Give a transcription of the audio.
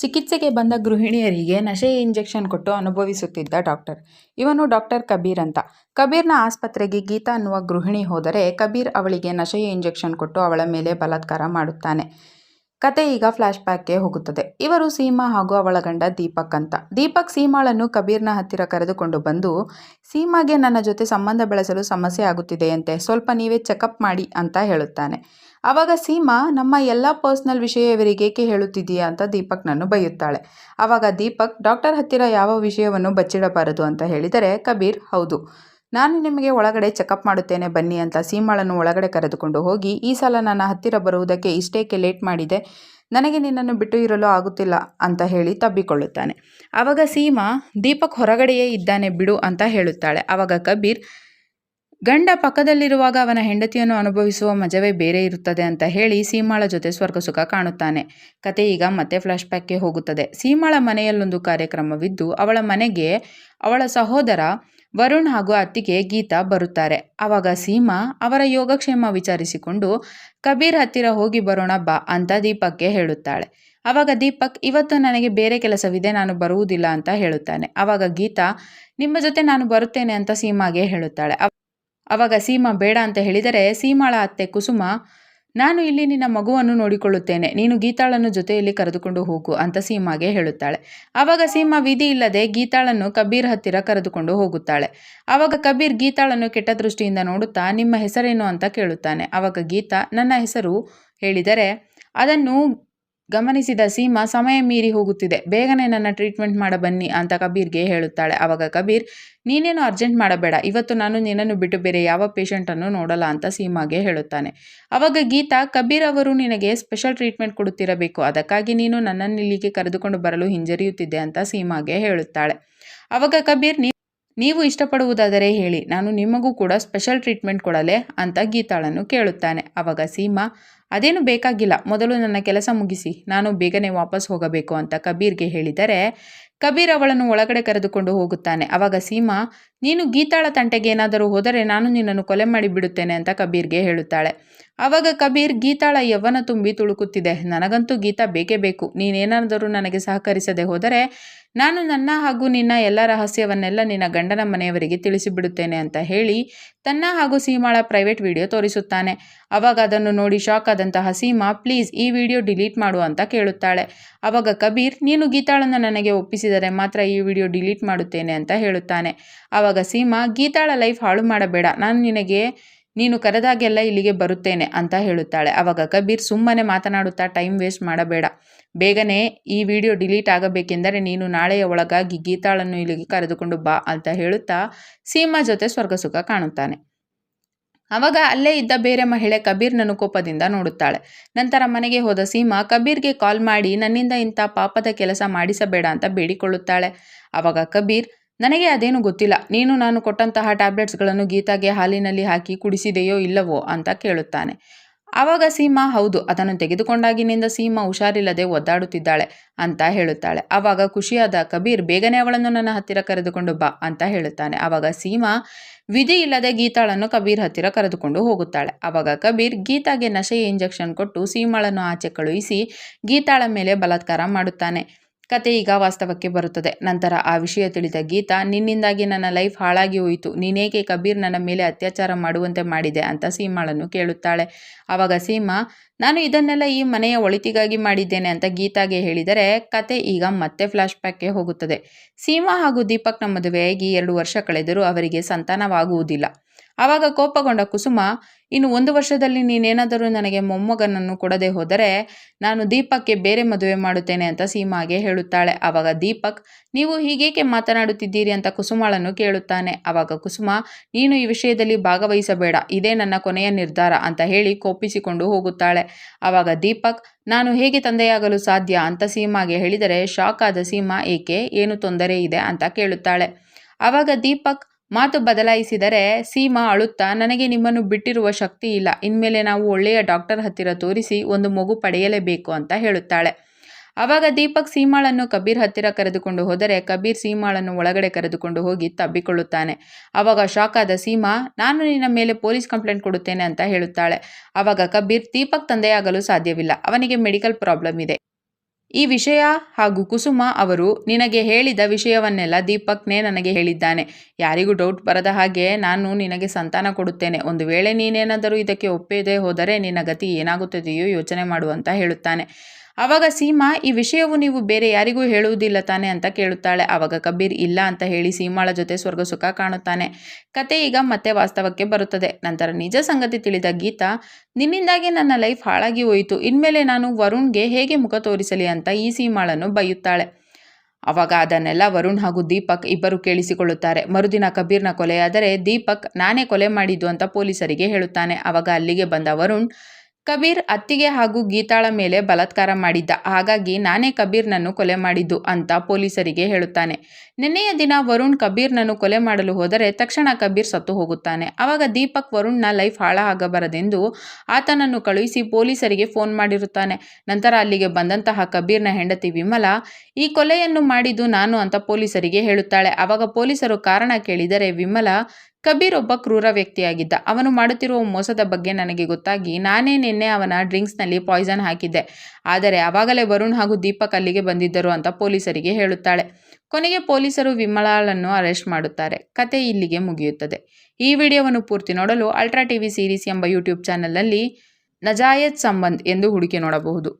ಚಿಕಿತ್ಸೆಗೆ ಬಂದ ಗೃಹಿಣಿಯರಿಗೆ ನಶೆಯ ಇಂಜೆಕ್ಷನ್ ಕೊಟ್ಟು ಅನುಭವಿಸುತ್ತಿದ್ದ ಡಾಕ್ಟರ್. ಇವನು ಡಾಕ್ಟರ್ ಕಬೀರ್ ಅಂತ. ಕಬೀರ್ನ ಆಸ್ಪತ್ರೆಗೆ ಗೀತಾ ಅನ್ನುವ ಗೃಹಿಣಿ ಹೋದರೆ ಕಬೀರ್ ಅವಳಿಗೆ ನಶೆಯ ಇಂಜೆಕ್ಷನ್ ಕೊಟ್ಟು ಅವಳ ಮೇಲೆ ಬಲಾತ್ಕಾರ ಮಾಡುತ್ತಾನೆ. ಕತೆ ಈಗ ಫ್ಲಾಶ್ ಬ್ಯಾಕ್ಗೆ ಹೋಗುತ್ತದೆ. ಇವರು ಸೀಮಾ ಹಾಗೂ ಅವಳ ಗಂಡ ದೀಪಕ್ ಅಂತ. ದೀಪಕ್ ಸೀಮಾಳನ್ನು ಕಬೀರ್ನ ಹತ್ತಿರ ಕರೆದುಕೊಂಡು ಬಂದು, ಸೀಮಾಗೆ ನನ್ನ ಜೊತೆ ಸಂಬಂಧ ಬೆಳೆಸಲು ಸಮಸ್ಯೆ ಆಗುತ್ತಿದೆಯಂತೆ, ಸ್ವಲ್ಪ ನೀವೇ ಚೆಕಪ್ ಮಾಡಿ ಅಂತ ಹೇಳುತ್ತಾನೆ. ಆವಾಗ ಸೀಮಾ, ನಮ್ಮ ಎಲ್ಲ ಪರ್ಸ್ನಲ್ ವಿಷಯ ಇವರಿಗೇಕೆ ಹೇಳುತ್ತಿದ್ದೀಯಾ ಅಂತ ದೀಪಕ್ನನ್ನು ಬೈಯುತ್ತಾಳೆ. ಆವಾಗ ದೀಪಕ್, ಡಾಕ್ಟರ್ ಹತ್ತಿರ ಯಾವ ವಿಷಯವನ್ನು ಬಚ್ಚಿಡಬಾರದು ಅಂತ ಹೇಳಿದರೆ ಕಬೀರ್, ಹೌದು, ನಾನು ನಿಮಗೆ ಒಳಗಡೆ ಚೆಕಪ್ ಮಾಡುತ್ತೇನೆ ಬನ್ನಿ ಅಂತ ಸೀಮಾಳನ್ನು ಒಳಗಡೆ ಕರೆದುಕೊಂಡು ಹೋಗಿ, ಈ ಸಲ ನನ್ನ ಹತ್ತಿರ ಬರುವುದಕ್ಕೆ ಇಷ್ಟೇಕೆ ಲೇಟ್ ಮಾಡಿದೆ, ನನಗೆ ನಿನ್ನನ್ನು ಬಿಟ್ಟು ಇರಲು ಆಗುತ್ತಿಲ್ಲ ಅಂತ ಹೇಳಿ ತಬ್ಬಿಕೊಳ್ಳುತ್ತಾನೆ. ಆವಾಗ ಸೀಮಾ, ದೀಪಕ್ ಹೊರಗಡೆಯೇ ಇದ್ದಾನೆ ಬಿಡು ಅಂತ ಹೇಳುತ್ತಾಳೆ. ಆವಾಗ ಕಬೀರ್, ಗಂಡ ಪಕ್ಕದಲ್ಲಿರುವಾಗ ಅವನ ಹೆಂಡತಿಯನ್ನು ಅನುಭವಿಸುವ ಮಜವೇ ಬೇರೆ ಇರುತ್ತದೆ ಅಂತ ಹೇಳಿ ಸೀಮಾಳ ಜೊತೆ ಸ್ವರ್ಗಸುಖ ಕಾಣುತ್ತಾನೆ. ಕತೆ ಈಗ ಮತ್ತೆ ಫ್ಲಾಶ್ ಬ್ಯಾಕ್ಗೆ ಹೋಗುತ್ತದೆ. ಸೀಮಾಳ ಮನೆಯಲ್ಲೊಂದು ಕಾರ್ಯಕ್ರಮವಿದ್ದು ಅವಳ ಮನೆಗೆ ಅವಳ ಸಹೋದರ ವರುಣ್ ಹಾಗೂ ಅತ್ತಿಗೆ ಗೀತಾ ಬರುತ್ತಾರೆ. ಆವಾಗ ಸೀಮಾ ಅವರ ಯೋಗಕ್ಷೇಮ ವಿಚಾರಿಸಿಕೊಂಡು ಕಬೀರ್ ಹತ್ತಿರ ಹೋಗಿ ಬರೋಣ ಬಾ ಅಂತ ದೀಪಕ್ಗೆ ಹೇಳುತ್ತಾಳೆ. ಆವಾಗ ದೀಪಕ್, ಇವತ್ತು ನನಗೆ ಬೇರೆ ಕೆಲಸವಿದೆ, ನಾನು ಬರುವುದಿಲ್ಲ ಅಂತ ಹೇಳುತ್ತಾನೆ. ಆವಾಗ ಗೀತಾ, ನಿಮ್ಮ ಜೊತೆ ನಾನು ಬರುತ್ತೇನೆ ಅಂತ ಸೀಮಾಗೆ ಹೇಳುತ್ತಾಳೆ. ಆವಾಗ ಸೀಮಾ ಬೇಡ ಅಂತ ಹೇಳಿದರೆ ಸೀಮಾಳ ಅತ್ತೆ ಕುಸುಮ, ನಾನು ಇಲ್ಲಿ ನಿನ್ನ ಮಗುವನ್ನು ನೋಡಿಕೊಳ್ಳುತ್ತೇನೆ, ನೀನು ಗೀತಾಳನ್ನು ಜೊತೆಯಲ್ಲಿ ಕರೆದುಕೊಂಡು ಹೋಗು ಅಂತ ಸೀಮಾಗೆ ಹೇಳುತ್ತಾಳೆ. ಆವಾಗ ಸೀಮಾ ವಿಧಿ ಇಲ್ಲದೆ ಗೀತಾಳನ್ನು ಕಬೀರ್ ಹತ್ತಿರ ಕರೆದುಕೊಂಡು ಹೋಗುತ್ತಾಳೆ. ಆವಾಗ ಕಬೀರ್ ಗೀತಾಳನ್ನು ಕೆಟ್ಟ ದೃಷ್ಟಿಯಿಂದ ನೋಡುತ್ತಾ, ನಿಮ್ಮ ಹೆಸರೇನು ಅಂತ ಕೇಳುತ್ತಾನೆ. ಆವಾಗ ಗೀತಾ, ನನ್ನ ಹೆಸರು ಹೇಳಿದರೆ ಅದನ್ನು ಗಮನಿಸಿದ ಸೀಮಾ, ಸಮಯ ಮೀರಿ ಹೋಗುತ್ತಿದೆ, ಬೇಗನೆ ನನ್ನ ಟ್ರೀಟ್ಮೆಂಟ್ ಮಾಡ ಬನ್ನಿ ಅಂತ ಕಬೀರ್ಗೆ ಹೇಳುತ್ತಾಳೆ. ಆವಾಗ ಕಬೀರ್, ನೀನೇನು ಅರ್ಜೆಂಟ್ ಮಾಡಬೇಡ, ಇವತ್ತು ನಾನು ನಿನ್ನನ್ನು ಬಿಟ್ಟು ಬೇರೆ ಯಾವ ಪೇಷಂಟನ್ನು ನೋಡಲ್ಲ ಅಂತ ಸೀಮಾಗೆ ಹೇಳುತ್ತಾನೆ. ಆವಾಗ ಗೀತಾ, ಕಬೀರ್ ಅವರು ನಿನಗೆ ಸ್ಪೆಷಲ್ ಟ್ರೀಟ್ಮೆಂಟ್ ಕೊಡುತ್ತಿರಬೇಕು, ಅದಕ್ಕಾಗಿ ನೀನು ನನ್ನನ್ನು ಇಲ್ಲಿಗೆ ಕರೆದುಕೊಂಡು ಬರಲು ಹಿಂಜರಿಯುತ್ತಿದ್ದೆ ಅಂತ ಸೀಮಾಗೆ ಹೇಳುತ್ತಾಳೆ. ಆವಾಗ ಕಬೀರ್, ನೀವು ಇಷ್ಟಪಡುವುದಾದರೆ ಹೇಳಿ, ನಾನು ನಿಮಗೂ ಕೂಡ ಸ್ಪೆಷಲ್ ಟ್ರೀಟ್ಮೆಂಟ್ ಕೊಡಲೆ ಅಂತ ಗೀತಾಳನ್ನು ಕೇಳುತ್ತಾನೆ. ಆವಾಗ ಸೀಮಾ, ಅದೇನು ಬೇಕಾಗಿಲ್ಲ, ಮೊದಲು ನನ್ನ ಕೆಲಸ ಮುಗಿಸಿ, ನಾನು ಬೇಗನೆ ವಾಪಸ್ ಹೋಗಬೇಕು ಅಂತ ಕಬೀರ್ಗೆ ಹೇಳಿದರೆ ಕಬೀರ್ ಅವಳನ್ನು ಒಳಗಡೆ ಕರೆದುಕೊಂಡು ಹೋಗುತ್ತಾನೆ. ಆವಾಗ ಸೀಮಾ, ನೀನು ಗೀತಾಳ ತಂಟೆಗೆ ಏನಾದರೂ ಹೋದರೆ ನಾನು ನಿನ್ನನ್ನು ಕೊಲೆ ಮಾಡಿ ಬಿಡುತ್ತೇನೆ ಅಂತ ಕಬೀರ್ಗೆ ಹೇಳುತ್ತಾಳೆ. ಆವಾಗ ಕಬೀರ್, ಗೀತಾಳ ಯವ್ವನ ತುಂಬಿ ತುಳುಕುತ್ತಿದೆ, ನನಗಂತೂ ಗೀತಾ ಬೇಕೇ ಬೇಕು, ನೀನೇನಾದರೂ ನನಗೆ ಸಹಕರಿಸದೆ ಹೋದರೆ ನಾನು ನನ್ನ ಹಾಗೂ ನಿನ್ನ ಎಲ್ಲ ರಹಸ್ಯವನ್ನೆಲ್ಲ ನಿನ್ನ ಗಂಡನ ಮನೆಯವರಿಗೆ ತಿಳಿಸಿಬಿಡುತ್ತೇನೆ ಅಂತ ಹೇಳಿ ತನ್ನ ಹಾಗೂ ಸೀಮಾಳ ಪ್ರೈವೇಟ್ ವಿಡಿಯೋ ತೋರಿಸುತ್ತಾನೆ. ಆವಾಗ ಅದನ್ನು ನೋಡಿ ಶಾಕ್ ಆದಂತಹ ಸೀಮಾ, ಪ್ಲೀಸ್ ಈ ವಿಡಿಯೋ ಡಿಲೀಟ್ ಮಾಡು ಅಂತ ಕೇಳುತ್ತಾಳೆ. ಆವಾಗ ಕಬೀರ್, ನೀನು ಗೀತಾಳನ್ನು ನನಗೆ ಒಪ್ಪಿಸಿದರೆ ಮಾತ್ರ ಈ ವಿಡಿಯೋ ಡಿಲೀಟ್ ಮಾಡುತ್ತೇನೆ ಅಂತ ಹೇಳುತ್ತಾನೆ. ಆವಾಗ ಸೀಮಾ, ಗೀತಾಳ ಲೈಫ್ ಹಾಳು ಮಾಡಬೇಡ, ನಾನು ನೀನು ಕರೆದಾಗೆಲ್ಲ ಇಲ್ಲಿಗೆ ಬರುತ್ತೇನೆ ಅಂತ ಹೇಳುತ್ತಾಳೆ. ಆವಾಗ ಕಬೀರ್, ಸುಮ್ಮನೆ ಮಾತನಾಡುತ್ತಾ ಟೈಮ್ ವೇಸ್ಟ್ ಮಾಡಬೇಡ, ಬೇಗನೆ ಈ ವಿಡಿಯೋ ಡಿಲೀಟ್ ಆಗಬೇಕೆಂದರೆ ನೀನು ನಾಳೆಯ ಒಳಗಾಗಿ ಗೀತಾಳನ್ನು ಇಲ್ಲಿಗೆ ಕರೆದುಕೊಂಡು ಬಾ ಅಂತ ಹೇಳುತ್ತಾ ಸೀಮಾ ಜೊತೆ ಸ್ವರ್ಗಸುಖ ಕಾಣುತ್ತಾನೆ. ಆವಾಗ ಅಲ್ಲೇ ಇದ್ದ ಬೇರೆ ಮಹಿಳೆ ಕಬೀರ್ನನ್ನು ಕೋಪದಿಂದ ನೋಡುತ್ತಾಳೆ. ನಂತರ ಮನೆಗೆ ಹೋದ ಸೀಮಾ ಕಬೀರ್ಗೆ ಕಾಲ್ ಮಾಡಿ ನನ್ನಿಂದ ಇಂಥ ಪಾಪದ ಕೆಲಸ ಮಾಡಿಸಬೇಡ ಅಂತ ಬೇಡಿಕೊಳ್ಳುತ್ತಾಳೆ. ಆವಾಗ ಕಬೀರ್, ನನಗೆ ಅದೇನು ಗೊತ್ತಿಲ್ಲ, ನೀನು ನಾನು ಕೊಟ್ಟಂತಹ ಟ್ಯಾಬ್ಲೆಟ್ಸ್ಗಳನ್ನು ಗೀತಾಗೆ ಹಾಲಿನಲ್ಲಿ ಹಾಕಿ ಕುಡಿಸಿದೆಯೋ ಇಲ್ಲವೋ ಅಂತ ಕೇಳುತ್ತಾನೆ. ಆವಾಗ ಸೀಮಾ, ಹೌದು, ಅದನ್ನು ತೆಗೆದುಕೊಂಡಾಗಿನಿಂದ ಸೀಮಾ ಹುಷಾರಿಲ್ಲದೆ ಒದ್ದಾಡುತ್ತಿದ್ದಾಳೆ ಅಂತ ಹೇಳುತ್ತಾಳೆ. ಆವಾಗ ಖುಷಿಯಾದ ಕಬೀರ್, ಬೇಗನೆ ಅವಳನ್ನು ನನ್ನ ಹತ್ತಿರ ಕರೆದುಕೊಂಡು ಬಾ ಅಂತ ಹೇಳುತ್ತಾನೆ. ಆವಾಗ ಸೀಮಾ ವಿಧಿ ಇಲ್ಲದೆ ಗೀತಾಳನ್ನು ಕಬೀರ್ ಹತ್ತಿರ ಕರೆದುಕೊಂಡು ಹೋಗುತ್ತಾಳೆ. ಆವಾಗ ಕಬೀರ್ ಗೀತಾಗೆ ನಶೆಯ ಇಂಜೆಕ್ಷನ್ ಕೊಟ್ಟು ಸೀಮಾಳನ್ನು ಆಚೆ ಕಳುಹಿಸಿ ಗೀತಾಳ ಮೇಲೆ ಬಲಾತ್ಕಾರ ಮಾಡುತ್ತಾನೆ. ಕತೆ ಈಗ ವಾಸ್ತವಕ್ಕೆ ಬರುತ್ತದೆ. ನಂತರ ಆ ವಿಷಯ ತಿಳಿದ ಗೀತಾ, ನಿನ್ನಿಂದಾಗಿ ನನ್ನ ಲೈಫ್ ಹಾಳಾಗಿ ಹೋಯಿತು, ನೀನೇಕೆ ಕಬೀರ್ ನನ್ನ ಮೇಲೆ ಅತ್ಯಾಚಾರ ಮಾಡುವಂತೆ ಮಾಡಿದೆ ಅಂತ ಸೀಮಾಳನ್ನು ಕೇಳುತ್ತಾಳೆ. ಆವಾಗ ಸೀಮಾ, ನಾನು ಇದನ್ನೆಲ್ಲ ಈ ಮನೆಯ ಒಳಿತಿಗಾಗಿ ಮಾಡಿದ್ದೇನೆ ಅಂತ ಗೀತಾಗೆ ಹೇಳಿದರೆ ಕತೆ ಈಗ ಮತ್ತೆ ಫ್ಲಾಶ್ ಬ್ಯಾಕ್ಗೆ ಹೋಗುತ್ತದೆ. ಸೀಮಾ ಹಾಗೂ ದೀಪಕ್ನ ಮದುವೆಯಾಗಿ 2 ವರ್ಷ ಕಳೆದರೂ ಅವರಿಗೆ ಸಂತಾನವಾಗುವುದಿಲ್ಲ. ಆವಾಗ ಕೋಪಗೊಂಡ ಕುಸುಮ, ಇನ್ನು 1 ವರ್ಷದಲ್ಲಿ ನೀನೇನಾದರೂ ನನಗೆ ಮೊಮ್ಮಗನನ್ನು ಕೊಡದೆ ಹೋದರೆ ನಾನು ದೀಪಕ್ಗೆ ಬೇರೆ ಮದುವೆ ಮಾಡುತ್ತೇನೆ ಅಂತ ಸೀಮಾಗೆ ಹೇಳುತ್ತಾಳೆ. ಆವಾಗ ದೀಪಕ್, ನೀವು ಹೀಗೇಕೆ ಮಾತನಾಡುತ್ತಿದ್ದೀರಿ ಅಂತ ಕುಸುಮಾಳನ್ನು ಕೇಳುತ್ತಾನೆ. ಆವಾಗ ಕುಸುಮ, ನೀನು ಈ ವಿಷಯದಲ್ಲಿ ಭಾಗವಹಿಸಬೇಡ, ಇದೇ ನನ್ನ ಕೊನೆಯ ನಿರ್ಧಾರ ಅಂತ ಹೇಳಿ ಕೋಪಿಸಿಕೊಂಡು ಹೋಗುತ್ತಾಳೆ. ಆವಾಗ ದೀಪಕ್, ನಾನು ಹೇಗೆ ತಂದೆಯಾಗಲು ಸಾಧ್ಯ ಅಂತ ಸೀಮಾಗೆ ಹೇಳಿದರೆ ಶಾಕ್ ಆದ ಸೀಮಾ, ಏಕೆ, ಏನು ತೊಂದರೆ ಇದೆ ಅಂತ ಕೇಳುತ್ತಾಳೆ. ಆವಾಗ ದೀಪಕ್ ಮಾತು ಬದಲಾಯಿಸಿದರೆ ಸೀಮಾ ಅಳುತ್ತಾ, ನನಗೆ ನಿಮ್ಮನ್ನು ಬಿಟ್ಟಿರುವ ಶಕ್ತಿ ಇಲ್ಲ, ಇನ್ಮೇಲೆ ನಾವು ಒಳ್ಳೆಯ ಡಾಕ್ಟರ್ ಹತ್ತಿರ ತೋರಿಸಿ ಒಂದು ಮಗು ಪಡೆಯಲೇಬೇಕು ಅಂತ ಹೇಳುತ್ತಾಳೆ. ಆವಾಗ ದೀಪಕ್ ಸೀಮಾಳನ್ನು ಕಬೀರ್ ಹತ್ತಿರ ಕರೆದುಕೊಂಡು ಹೋದರೆ ಕಬೀರ್ ಸೀಮಾಳನ್ನು ಒಳಗಡೆ ಕರೆದುಕೊಂಡು ಹೋಗಿ ತಬ್ಬಿಕೊಳ್ಳುತ್ತಾನೆ. ಆವಾಗ ಶಾಕ್ ಆದ ಸೀಮಾ, ನಾನು ನಿನ್ನ ಮೇಲೆ ಪೊಲೀಸ್ ಕಂಪ್ಲೇಂಟ್ ಕೊಡುತ್ತೇನೆ ಅಂತ ಹೇಳುತ್ತಾಳೆ. ಆವಾಗ ಕಬೀರ್, ದೀಪಕ್ ತಂದೆಯಾಗಲು ಸಾಧ್ಯವಿಲ್ಲ, ಅವನಿಗೆ ಮೆಡಿಕಲ್ ಪ್ರಾಬ್ಲಮ್ ಇದೆ, ಈ ವಿಷಯ ಹಾಗೂ ಕುಸುಮ ಅವರು ನಿನಗೆ ಹೇಳಿದ ವಿಷಯವನ್ನೆಲ್ಲ ದೀಪಕ್ನೇ ನನಗೆ ಹೇಳಿದ್ದಾನೆ. ಯಾರಿಗೂ ಡೌಟ್ ಬರದ ಹಾಗೆ ನಾನು ನಿನಗೆ ಸಂತಾನ ಕೊಡುತ್ತೇನೆ. ಒಂದು ವೇಳೆ ನೀನೇನಾದರೂ ಇದಕ್ಕೆ ಒಪ್ಪದೇ ಹೋದರೆ ನಿನ್ನ ಗತಿ ಏನಾಗುತ್ತದೆಯೋ ಯೋಚನೆ ಮಾಡು ಅಂತ ಹೇಳುತ್ತಾನೆ. ಆವಾಗ ಸೀಮಾ, ಈ ವಿಷಯವು ನೀವು ಬೇರೆ ಯಾರಿಗೂ ಹೇಳುವುದಿಲ್ಲ ತಾನೆ ಅಂತ ಕೇಳುತ್ತಾಳೆ. ಆವಾಗ ಕಬೀರ್ ಇಲ್ಲ ಅಂತ ಹೇಳಿ ಸೀಮಾಳ ಜೊತೆ ಸ್ವರ್ಗ ಸುಖ ಕಾಣುತ್ತಾನೆ. ಕತೆ ಈಗ ಮತ್ತೆ ವಾಸ್ತವಕ್ಕೆ ಬರುತ್ತದೆ. ನಂತರ ನಿಜ ಸಂಗತಿ ತಿಳಿದ ಗೀತಾ, ನಿನ್ನಿಂದಾಗಿ ನನ್ನ ಲೈಫ್ ಹಾಳಾಗಿ ಹೋಯಿತು, ಇನ್ಮೇಲೆ ನಾನು ವರುಣ್ಗೆ ಹೇಗೆ ಮುಖ ತೋರಿಸಲಿ ಅಂತ ಈ ಸೀಮಾಳನ್ನು ಬೈಯುತ್ತಾಳೆ. ಆವಾಗ ಅದನ್ನೆಲ್ಲ ವರುಣ್ ಹಾಗೂ ದೀಪಕ್ ಇಬ್ಬರು ಕೇಳಿಸಿಕೊಳ್ಳುತ್ತಾರೆ. ಮರುದಿನ ಕಬೀರ್ನ ಕೊಲೆಯಾದರೆ ದೀಪಕ್ ನಾನೇ ಕೊಲೆ ಮಾಡಿದ್ದು ಅಂತ ಪೊಲೀಸರಿಗೆ ಹೇಳುತ್ತಾನೆ. ಆವಾಗ ಅಲ್ಲಿಗೆ ಬಂದ ವರುಣ್, ಕಬೀರ್ ಅತ್ತಿಗೆ ಹಾಗೂ ಗೀತಾಳ ಮೇಲೆ ಬಲಾತ್ಕಾರ ಮಾಡಿದ್ದ, ಹಾಗಾಗಿ ನಾನೇ ಕಬೀರ್ನನ್ನು ಕೊಲೆ ಮಾಡಿದ್ದು ಅಂತ ಪೊಲೀಸರಿಗೆ ಹೇಳುತ್ತಾನೆ. ನಿನ್ನೆಯ ದಿನ ವರುಣ್ ಕಬೀರ್ನನ್ನು ಕೊಲೆ ಮಾಡಲು ಹೋದರೆ ತಕ್ಷಣ ಕಬೀರ್ ಸತ್ತು ಹೋಗುತ್ತಾನೆ. ಆವಾಗ ದೀಪಕ್ ವರುಣ್ನ ಲೈಫ್ ಹಾಳಾಗಬಾರದೆಂದು ಆತನನ್ನು ಕಳುಹಿಸಿ ಪೊಲೀಸರಿಗೆ ಫೋನ್ ಮಾಡಿರುತ್ತಾನೆ. ನಂತರ ಅಲ್ಲಿಗೆ ಬಂದಂತಹ ಕಬೀರ್ನ ಹೆಂಡತಿ ವಿಮಲಾ, ಈ ಕೊಲೆಯನ್ನು ಮಾಡಿದ್ದು ನಾನು ಅಂತ ಪೊಲೀಸರಿಗೆ ಹೇಳುತ್ತಾಳೆ. ಆವಾಗ ಪೊಲೀಸರು ಕಾರಣ ಕೇಳಿದರೆ ವಿಮಲಾ, ಕಬೀರ್ ಒಬ್ಬ ಕ್ರೂರ ವ್ಯಕ್ತಿಯಾಗಿದ್ದ. ಅವನು ಮಾಡುತ್ತಿರುವ ಮೋಸದ ಬಗ್ಗೆ ನನಗೆ ಗೊತ್ತಾಗಿ ನಾನೇ ನಿನ್ನೆ ಅವನ ಡ್ರಿಂಕ್ಸ್ನಲ್ಲಿ ಪಾಯ್ಸನ್ ಹಾಕಿದ್ದೆ. ಆದರೆ ಆವಾಗಲೇ ವರುಣ್ ಹಾಗೂ ದೀಪಕ್ ಅಲ್ಲಿಗೆ ಬಂದಿದ್ದರು ಅಂತ ಪೊಲೀಸರಿಗೆ ಹೇಳುತ್ತಾಳೆ. ಕೊನೆಗೆ ಪೊಲೀಸರು ವಿಮಲಾಳನ್ನು ಅರೆಸ್ಟ್ ಮಾಡುತ್ತಾರೆ. ಕತೆ ಇಲ್ಲಿಗೆ ಮುಗಿಯುತ್ತದೆ. ಈ ವಿಡಿಯೋವನ್ನು ಪೂರ್ತಿ ನೋಡಲು ಅಲ್ಟ್ರಾ ಟಿವಿ ಸೀರೀಸ್ ಎಂಬ ಯೂಟ್ಯೂಬ್ ಚಾನಲ್ನಲ್ಲಿ ನಜಾಯತ್ ಸಂಬಂಧ್ ಎಂದು ಹುಡುಕಿ ನೋಡಬಹುದು.